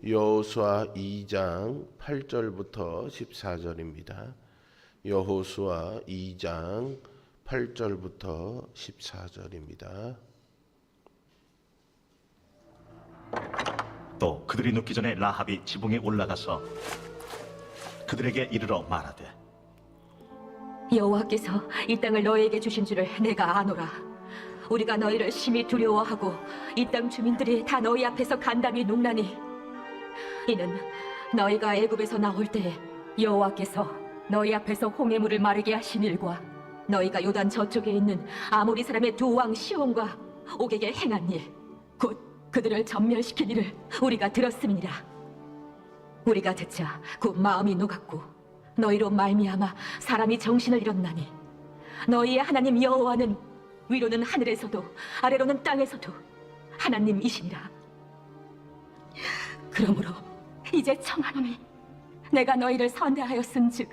여호수아 2장 8절부터 14절입니다. 여호수아 2장 8절부터 14절입니다. 또 그들이 눕기 전에 라합이 지붕에 올라가서 그들에게 이르러 말하되, 여호와께서 이 땅을 너희에게 주신 줄을 내가 아노라. 우리가 너희를 심히 두려워하고 이 땅 주민들이 다 너희 앞에서 간담이 눕나니 이는 너희가 애굽에서 나올 때에 여호와께서 너희 앞에서 홍해물을 마르게 하신 일과 너희가 요단 저쪽에 있는 아모리 사람의 두 왕 시온과 옥에게 행한 일, 곧 그들을 전멸시킨 일을 우리가 들었음이니라. 우리가 듣자 곧 마음이 녹았고 너희로 말미암아 사람이 정신을 잃었나니 너희의 하나님 여호와는 위로는 하늘에서도 아래로는 땅에서도 하나님이시니라. 그러므로 이제 청하노니 내가 너희를 선대하였은즉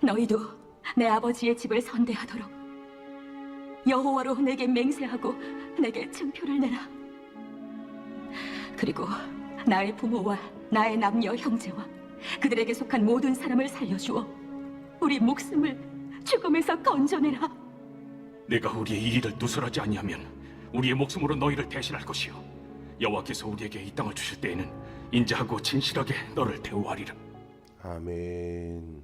너희도 내 아버지의 집을 선대하도록 여호와로 내게 맹세하고 내게 증표를 내라. 그리고 나의 부모와 나의 남녀 형제와 그들에게 속한 모든 사람을 살려주어 우리 목숨을 죽음에서 건져내라. 내가 우리의 일을 누설하지 아니하면 우리의 목숨으로 너희를 대신할 것이요 여호와께서 우리에게 이 땅을 주실 때에는 인자하고 진실하게 너를 대우하리라. 아멘.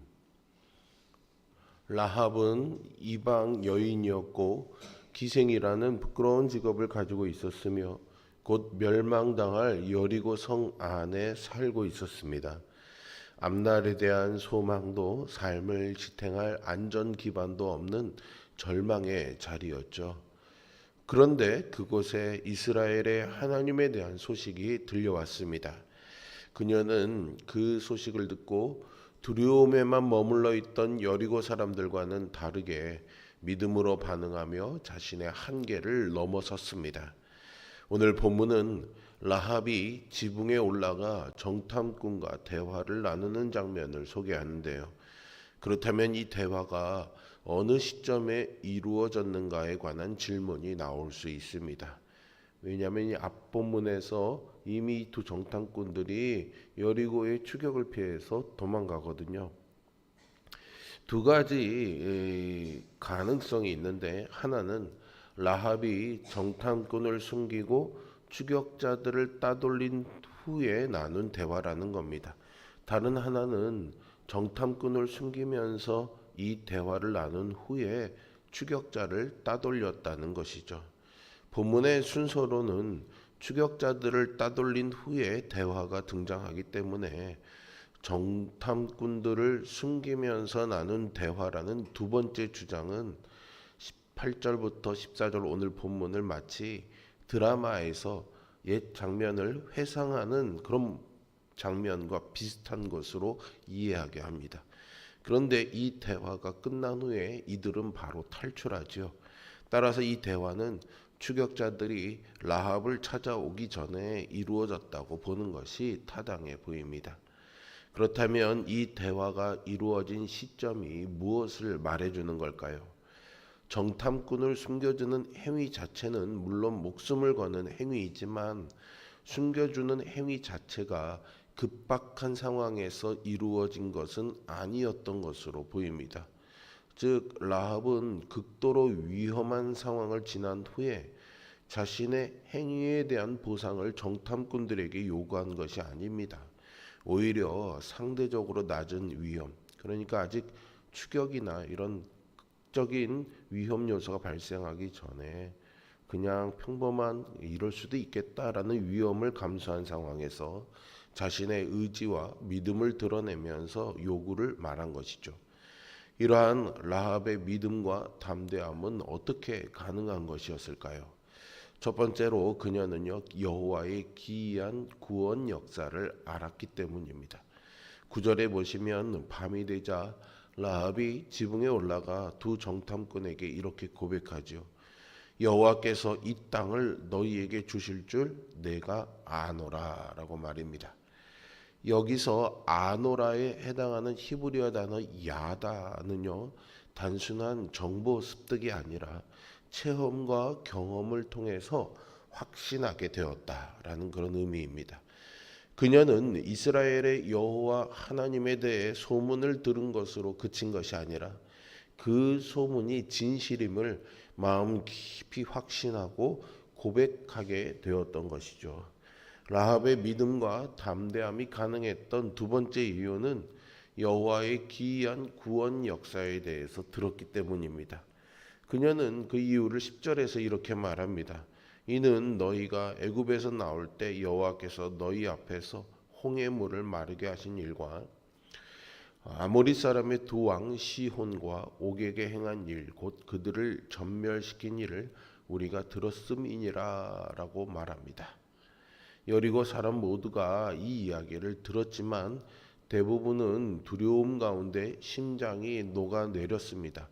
라합은 이방 여인이었고 기생이라는 부끄러운 직업을 가지고 있었으며 곧 멸망당할 여리고 성 안에 살고 있었습니다. 앞날에 대한 소망도 삶을 지탱할 안전 기반도 없는 절망의 자리였죠. 그런데 그곳에 이스라엘의 하나님에 대한 소식이 들려왔습니다. 그녀는 그 소식을 듣고 두려움에만 머물러 있던 여리고 사람들과는 다르게 믿음으로 반응하며 자신의 한계를 넘어섰습니다. 오늘 본문은 라합이 지붕에 올라가 정탐꾼과 대화를 나누는 장면을 소개하는데요. 그렇다면 이 대화가 어느 시점에 이루어졌는가에 관한 질문이 나올 수 있습니다. 왜냐하면 이 앞본문에서 이미 두 정탐꾼들이 여리고의 추격을 피해서 도망가거든요. 두 가지 가능성이 있는데, 하나는 라합이 정탐꾼을 숨기고 추격자들을 따돌린 후에 나눈 대화라는 겁니다. 다른 하나는 정탐꾼을 숨기면서 이 대화를 나눈 후에 추격자를 따돌렸다는 것이죠. 본문의 순서로는 추격자들을 따돌린 후에 대화가 등장하기 때문에 정탐꾼들을 숨기면서 나눈 대화라는 두 번째 주장은 8절부터 14절 오늘 본문을 마치 드라마에서 옛 장면을 회상하는 그런 장면과 비슷한 것으로 이해하게 합니다. 그런데 이 대화가 끝난 후에 이들은 바로 탈출하죠. 따라서 이 대화는 추격자들이 라합을 찾아오기 전에 이루어졌다고 보는 것이 타당해 보입니다. 그렇다면 이 대화가 이루어진 시점이 무엇을 말해주는 걸까요? 정탐꾼을 숨겨주는 행위 자체는 물론 목숨을 거는 행위이지만 숨겨주는 행위 자체가 급박한 상황에서 이루어진 것은 아니었던 것으로 보입니다. 즉 라합은 극도로 위험한 상황을 지난 후에 자신의 행위에 대한 보상을 정탐꾼들에게 요구한 것이 아닙니다. 오히려 상대적으로 낮은 위험, 그러니까 아직 추격이나 이런 적인 위험 요소가 발생하기 전에 그냥 평범한 이럴 수도 있겠다라는 위험을 감수한 상황에서 자신의 의지와 믿음을 드러내면서 요구를 말한 것이죠. 이러한 라합의 믿음과 담대함은 어떻게 가능한 것이었을까요? 첫 번째로 그녀는요, 여호와의 기이한 구원 역사를 알았기 때문입니다. 9절에 보시면 밤이 되자 라합이 지붕에 올라가 두 정탐꾼에게 이렇게 고백하죠. 여호와께서 이 땅을 너희에게 주실 줄 내가 아노라 라고 말입니다. 여기서 아노라에 해당하는 히브리어 단어 야다는요, 단순한 정보 습득이 아니라 체험과 경험을 통해서 확신하게 되었다라는 그런 의미입니다. 그녀는 이스라엘의 여호와 하나님에 대해 소문을 들은 것으로 그친 것이 아니라 그 소문이 진실임을 마음 깊이 확신하고 고백하게 되었던 것이죠. 라합의 믿음과 담대함이 가능했던 두 번째 이유는 여호와의 기이한 구원 역사에 대해서 들었기 때문입니다. 그녀는 그 이유를 10절에서 이렇게 말합니다. 이는 너희가 애굽에서 나올 때 여호와께서 너희 앞에서 홍해 물을 마르게 하신 일과 아모리 사람의 두 왕 시혼과 옥에게 행한 일, 곧 그들을 전멸시킨 일을 우리가 들었음이니라라고 말합니다. 여리고 사람 모두가 이 이야기를 들었지만 대부분은 두려움 가운데 심장이 녹아내렸습니다.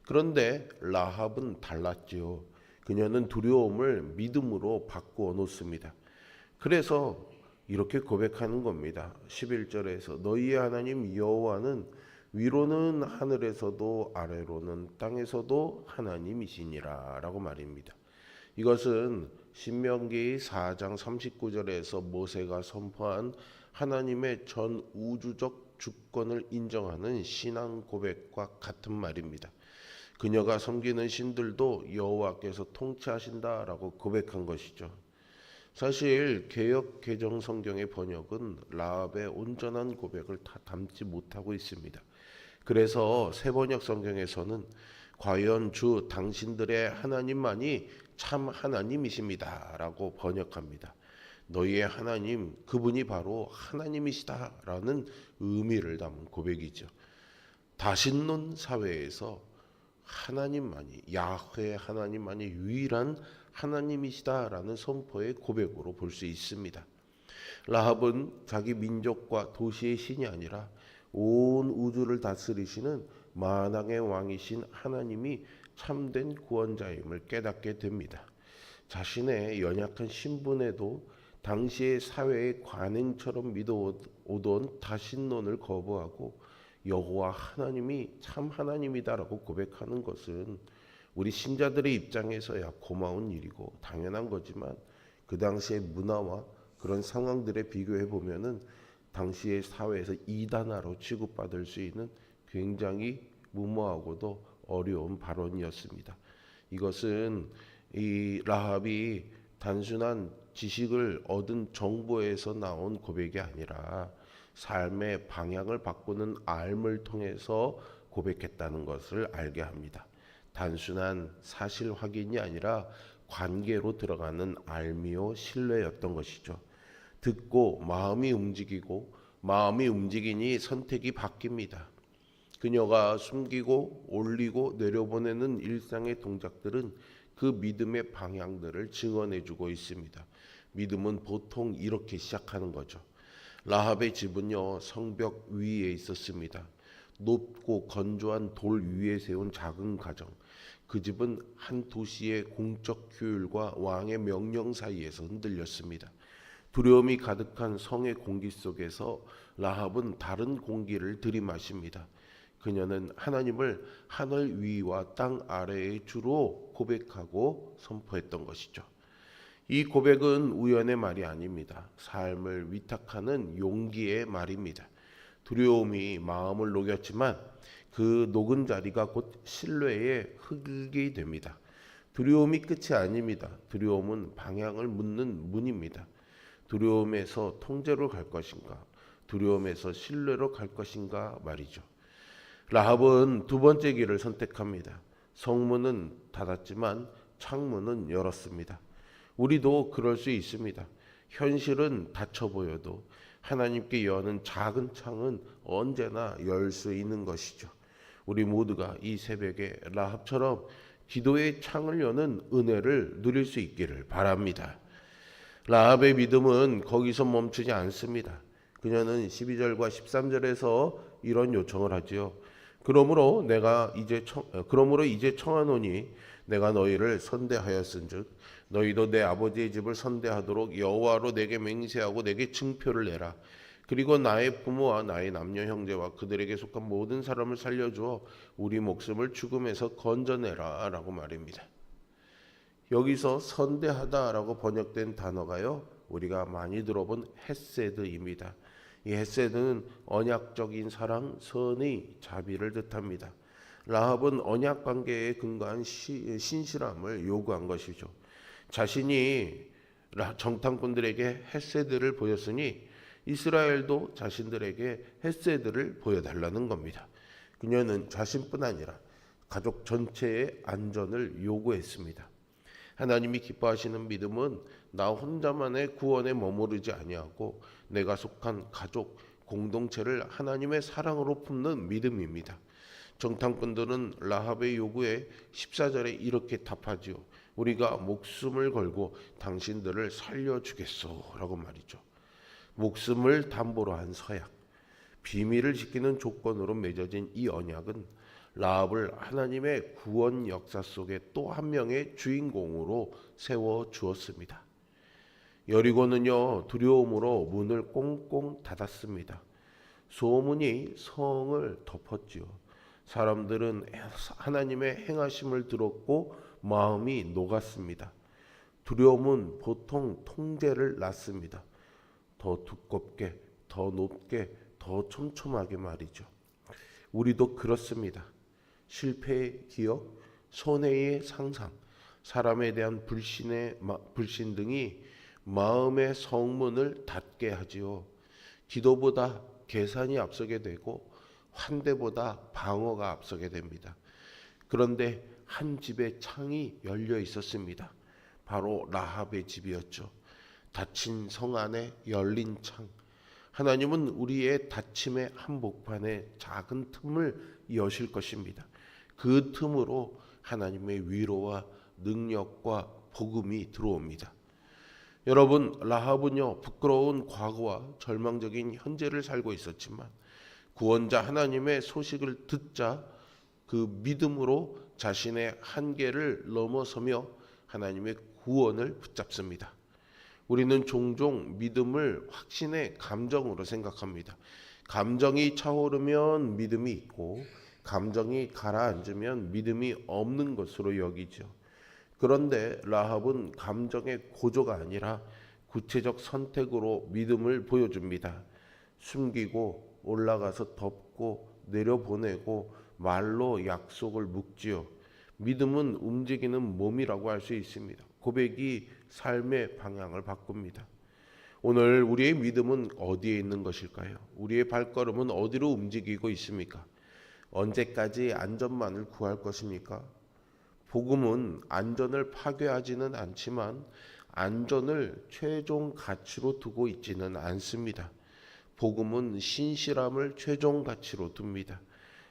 그런데 라합은 달랐지요. 그녀는 두려움을 믿음으로 바꾸어 놓습니다. 그래서 이렇게 고백하는 겁니다. 11절에서 너희의 하나님 여호와는 위로는 하늘에서도 아래로는 땅에서도 하나님이시니라 라고 말입니다. 이것은 신명기 4장 39절에서 모세가 선포한 하나님의 전 우주적 주권을 인정하는 신앙 고백과 같은 말입니다. 그녀가 섬기는 신들도 여호와께서 통치하신다라고 고백한 것이죠. 사실 개역 개정 성경의 번역은 라합의 온전한 고백을 다 담지 못하고 있습니다. 그래서 새 번역 성경에서는 과연 주 당신들의 하나님만이 참 하나님이십니다라고 번역합니다. 너희의 하나님 그분이 바로 하나님이시다라는 의미를 담은 고백이죠. 다신론 사회에서 하나님만이 야훼 하나님만이 유일한 하나님이시다라는 선포의 고백으로 볼 수 있습니다. 라합은 자기 민족과 도시의 신이 아니라 온 우주를 다스리시는 만왕의 왕이신 하나님이 참된 구원자임을 깨닫게 됩니다. 자신의 연약한 신분에도 당시의 사회의 관행처럼 믿어오던 다신론을 거부하고 여호와 하나님이 참 하나님이다라고 고백하는 것은 우리 신자들의 입장에서야 고마운 일이고 당연한 거지만 그 당시의 문화와 그런 상황들에 비교해 보면은 당시의 사회에서 이단아로 취급받을 수 있는 굉장히 무모하고도 어려운 발언이었습니다. 이것은 이 라합이 단순한 지식을 얻은 정보에서 나온 고백이 아니라 삶의 방향을 바꾸는 알을 통해서 고백했다는 것을 알게 합니다. 단순한 사실 확인이 아니라 관계로 들어가는 알미요 신뢰였던 것이죠. 듣고 마음이 움직이고 마음이 움직이니 선택이 바뀝니다. 그녀가 숨기고 올리고 내려보내는 일상의 동작들은 그 믿음의 방향들을 증언해주고 있습니다. 믿음은 보통 이렇게 시작하는 거죠. 라합의 집은요 성벽 위에 있었습니다. 높고 건조한 돌 위에 세운 작은 가정. 그 집은 한 도시의 공적 규율과 왕의 명령 사이에서 흔들렸습니다. 두려움이 가득한 성의 공기 속에서 라합은 다른 공기를 들이마십니다. 그녀는 하나님을 하늘 위와 땅 아래의 주로 고백하고 선포했던 것이죠. 이 고백은 우연의 말이 아닙니다. 삶을 위탁하는 용기의 말입니다. 두려움이 마음을 녹였지만 그 녹은 자리가 곧 신뢰의 흙이 됩니다. 두려움이 끝이 아닙니다. 두려움은 방향을 묻는 문입니다. 두려움에서 통제로 갈 것인가, 두려움에서 신뢰로 갈 것인가 말이죠. 라합은 두 번째 길을 선택합니다. 성문은 닫았지만 창문은 열었습니다. 우리도 그럴 수 있습니다. 현실은 닫혀 보여도 하나님께 여는 작은 창은 언제나 열 수 있는 것이죠. 우리 모두가 이 새벽에 라합처럼 기도의 창을 여는 은혜를 누릴 수 있기를 바랍니다. 라합의 믿음은 거기서 멈추지 않습니다. 그녀는 12절과 13절에서 이런 요청을 하지요. 그러므로 이제 청하노니 내가 너희를 선대하였은즉 너희도 내 아버지의 집을 선대하도록 여호와로 내게 맹세하고 내게 증표를 내라. 그리고 나의 부모와 나의 남녀 형제와 그들에게 속한 모든 사람을 살려주어 우리 목숨을 죽음에서 건져내라 라고 말입니다. 여기서 선대하다라고 번역된 단어가요 우리가 많이 들어본 헤세드입니다. 이 헤세드는 언약적인 사랑, 선의, 자비를 뜻합니다. 라합은 언약 관계에 근거한 신실함을 요구한 것이죠. 자신이 정탐꾼들에게 헤세드를 보였으니 이스라엘도 자신들에게 헤세드를 보여달라는 겁니다. 그녀는 자신뿐 아니라 가족 전체의 안전을 요구했습니다. 하나님이 기뻐하시는 믿음은 나 혼자만의 구원에 머무르지 아니하고 내가 속한 가족, 공동체를 하나님의 사랑으로 품는 믿음입니다. 정탐꾼들은 라합의 요구에 14절에 이렇게 답하지요. 우리가 목숨을 걸고 당신들을 살려주겠소 라고 말이죠. 목숨을 담보로 한 서약, 비밀을 지키는 조건으로 맺어진 이 언약은 라합을 하나님의 구원 역사 속에 또 한 명의 주인공으로 세워 주었습니다. 여리고는요, 두려움으로 문을 꽁꽁 닫았습니다. 소문이 성을 덮었지요. 사람들은 하나님의 행하심을 들었고 마음이 녹았습니다. 두려움은 보통 통제를 낳습니다. 더 두껍게, 더 높게, 더 촘촘하게 말이죠. 우리도 그렇습니다. 실패의 기억, 손해의 상상, 사람에 대한 불신 등이 마음의 성문을 닫게 하지요. 기도보다 계산이 앞서게 되고 환대보다 방어가 앞서게 됩니다. 그런데 한 집의 창이 열려 있었습니다. 바로 라합의 집이었죠. 닫힌 성 안에 열린 창. 하나님은 우리의 닫힘의 한복판에 작은 틈을 여실 것입니다. 그 틈으로 하나님의 위로와 능력과 복음이 들어옵니다. 여러분, 라합은요, 부끄러운 과거와 절망적인 현재를 살고 있었지만 구원자 하나님의 소식을 듣자 그 믿음으로 자신의 한계를 넘어서며 하나님의 구원을 붙잡습니다. 우리는 종종 믿음을 확신의 감정으로 생각합니다. 감정이 차오르면 믿음이 있고 감정이 가라앉으면 믿음이 없는 것으로 여기죠. 그런데 라합은 감정의 고조가 아니라 구체적 선택으로 믿음을 보여줍니다. 숨기고 올라가서 덮고 내려보내고 말로 약속을 묵지요. 믿음은 움직이는 몸이라고 할 수 있습니다. 고백이 삶의 방향을 바꿉니다. 오늘 우리의 믿음은 어디에 있는 것일까요? 우리의 발걸음은 어디로 움직이고 있습니까? 언제까지 안전만을 구할 것입니까? 복음은 안전을 파괴하지는 않지만 안전을 최종 가치로 두고 있지는 않습니다. 복음은 신실함을 최종 가치로 둡니다.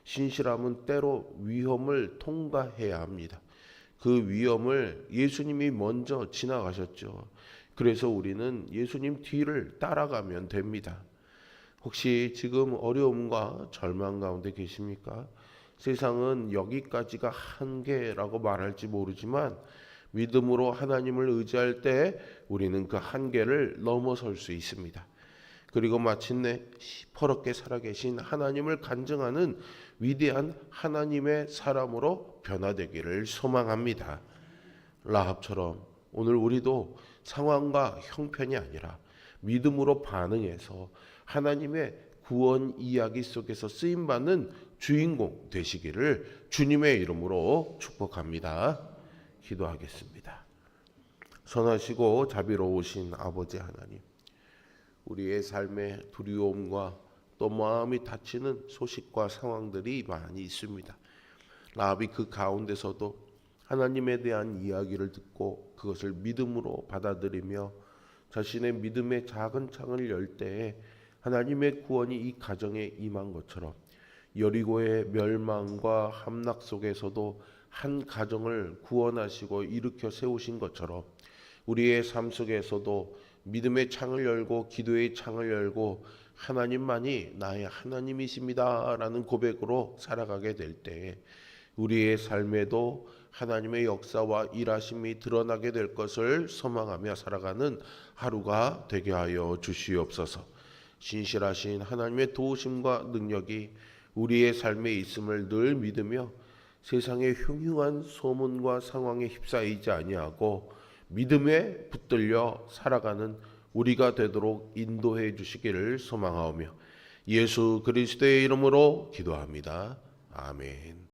신실함은 때로 위험을 통과해야 합니다. 그 위험을 예수님이 먼저 지나가셨죠. 그래서 우리는 예수님 뒤를 따라가면 됩니다. 혹시 지금 어려움과 절망 가운데 계십니까? 세상은 여기까지가 한계라고 말할지 모르지만 믿음으로 하나님을 의지할 때 우리는 그 한계를 넘어설 수 있습니다. 그리고 마침내 시퍼렇게 살아계신 하나님을 간증하는 위대한 하나님의 사람으로 변화되기를 소망합니다. 라합처럼 오늘 우리도 상황과 형편이 아니라 믿음으로 반응해서 하나님의 구원 이야기 속에서 쓰임받는 주인공 되시기를 주님의 이름으로 축복합니다. 기도하겠습니다. 선하시고 자비로우신 아버지 하나님, 우리의 삶의 두려움과 또 마음이 다치는 소식과 상황들이 많이 있습니다. 라합이 그 가운데서도 하나님에 대한 이야기를 듣고 그것을 믿음으로 받아들이며 자신의 믿음의 작은 창을 열 때에 하나님의 구원이 이 가정에 임한 것처럼 여리고의 멸망과 함락 속에서도 한 가정을 구원하시고 일으켜 세우신 것처럼 우리의 삶 속에서도 믿음의 창을 열고 기도의 창을 열고 하나님만이 나의 하나님이십니다 라는 고백으로 살아가게 될 때 우리의 삶에도 하나님의 역사와 일하심이 드러나게 될 것을 소망하며 살아가는 하루가 되게 하여 주시옵소서. 신실하신 하나님의 도우심과 능력이 우리의 삶에 있음을 늘 믿으며 세상의 흉흉한 소문과 상황에 휩싸이지 아니하고 믿음에 붙들려 살아가는 우리가 되도록 인도해 주시기를 소망하오며 예수 그리스도의 이름으로 기도합니다. 아멘.